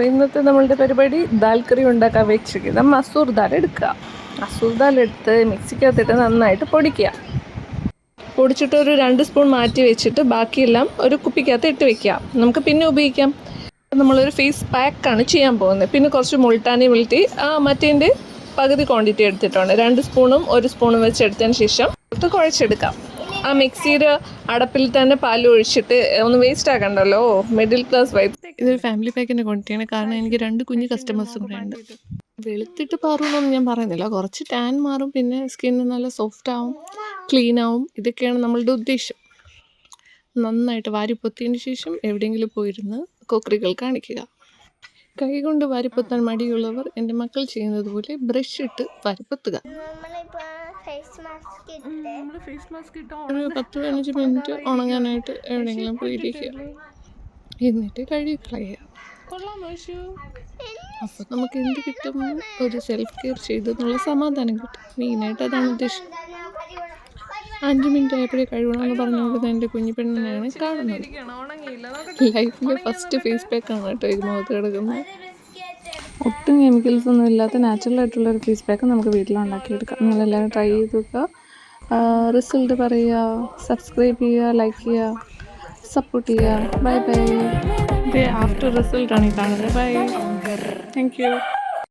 അപ്പോൾ ഇന്നത്തെ നമ്മളുടെ പരിപാടി ദാൽ കറി ഉണ്ടാക്കാൻ വെച്ചിരിക്കുന്നത് മസൂർ ദാൽ എടുക്കുക. മസൂർ ദാൽ എടുത്ത് മിക്സിക്കകത്തിട്ട് നന്നായിട്ട് പൊടിക്കുക. പൊടിച്ചിട്ട് ഒരു 2 സ്പൂൺ മാറ്റി വെച്ചിട്ട് ബാക്കിയെല്ലാം ഒരു കുപ്പിക്കകത്ത് ഇട്ട് വെക്കുക. നമുക്ക് പിന്നെ ഉപയോഗിക്കാം. നമ്മളൊരു ഫേസ് പാക്കാണ് ചെയ്യാൻ പോകുന്നത്. പിന്നെ കുറച്ച് മുൾട്ടാനി മിൽറ്റി മറ്റേൻ്റെ പകുതി ക്വാണ്ടിറ്റി എടുത്തിട്ടുണ്ട്. 2 സ്പൂണും 1 സ്പൂണും വെച്ച് എടുത്തതിന് ശേഷം ഇട്ട് കുഴച്ചെടുക്കാം. ആ മിക്സിയുടെ അടപ്പിൽ തന്നെ പാൽ ഒഴിച്ചിട്ട് ഒന്ന് വേസ്റ്റ് ആക്കണ്ടല്ലോ. Middle class vibe. ഇതൊരു ഫാമിലി പാക്കിൻ്റെ ക്വാണ്ടിറ്റിയാണ്. കാരണം എനിക്ക് 2 കുഞ്ഞ് കസ്റ്റമേഴ്സും കൂടെ ഉണ്ട്. വെളുത്തിട്ട് പാറുമെന്നൊന്നും ഞാൻ പറയുന്നില്ല. കുറച്ച് ടാൻ മാറും, പിന്നെ സ്കിന്ന് നല്ല സോഫ്റ്റ് ആവും, ക്ലീൻ ആവും. ഇതൊക്കെയാണ് നമ്മളുടെ ഉദ്ദേശം. നന്നായിട്ട് വാരിപ്പൊത്തിയതിന് ശേഷം എവിടെയെങ്കിലും പോയിരുന്ന് കൊക്കറികൾ കാണിക്കുക. കൈ കൊണ്ട് വാരിപ്പൊത്താൻ മടിയുള്ളവർ എൻ്റെ മക്കൾ ചെയ്യുന്നത് പോലെ ബ്രഷ് ഇട്ട് വാരിപ്പൊത്തുക. ഫേസ് മാസ്ക് ഇട്ട് ഒരു 10-15 മിനിറ്റ് ഉണങ്ങാനായിട്ട് എവിടെയെങ്കിലും പോയിരിക്കുക. എന്നിട്ട് കഴുകി കളയുക. അപ്പോൾ നമുക്ക് എന്ത് കിട്ടും? ഒരു സെൽഫ് കെയർ ചെയ്തെന്നുള്ള സമാധാനം കിട്ടും. മെയിനായിട്ട് അതാണ് ഉദ്ദേശം. 5 മിനിറ്റ് ആയപ്പോഴേ കഴിവണമെന്ന് പറഞ്ഞുകൊണ്ട് എൻ്റെ കുഞ്ഞു പെണ്ണിനെയാണ് കാണുന്നത്. ലൈഫിലെ ഫസ്റ്റ് ഫേസ് പാക്കാണ് കേട്ടോ ഇത് മുഖത്ത് കിടക്കുന്നത്. ഒട്ടും കെമിക്കൽസ് ഒന്നും ഇല്ലാത്ത നാച്ചുറലായിട്ടുള്ളൊരു ഫേസ് പാക്ക് നമുക്ക് വീട്ടിലുണ്ടാക്കിയെടുക്കാം. നിങ്ങളെല്ലാവരും ട്രൈ ചെയ്ത് നോക്കുക. റിസൾട്ട് പറയുക, സബ്സ്ക്രൈബ് ചെയ്യുക, ലൈക്ക് ചെയ്യുക, സപ്പോർട്ട് ചെയ്യുക. Bye bye. ആഫ്റ്റർ റിസൾട്ടാണ് ഈ കാണുന്നത്. ബൈ. Thank you.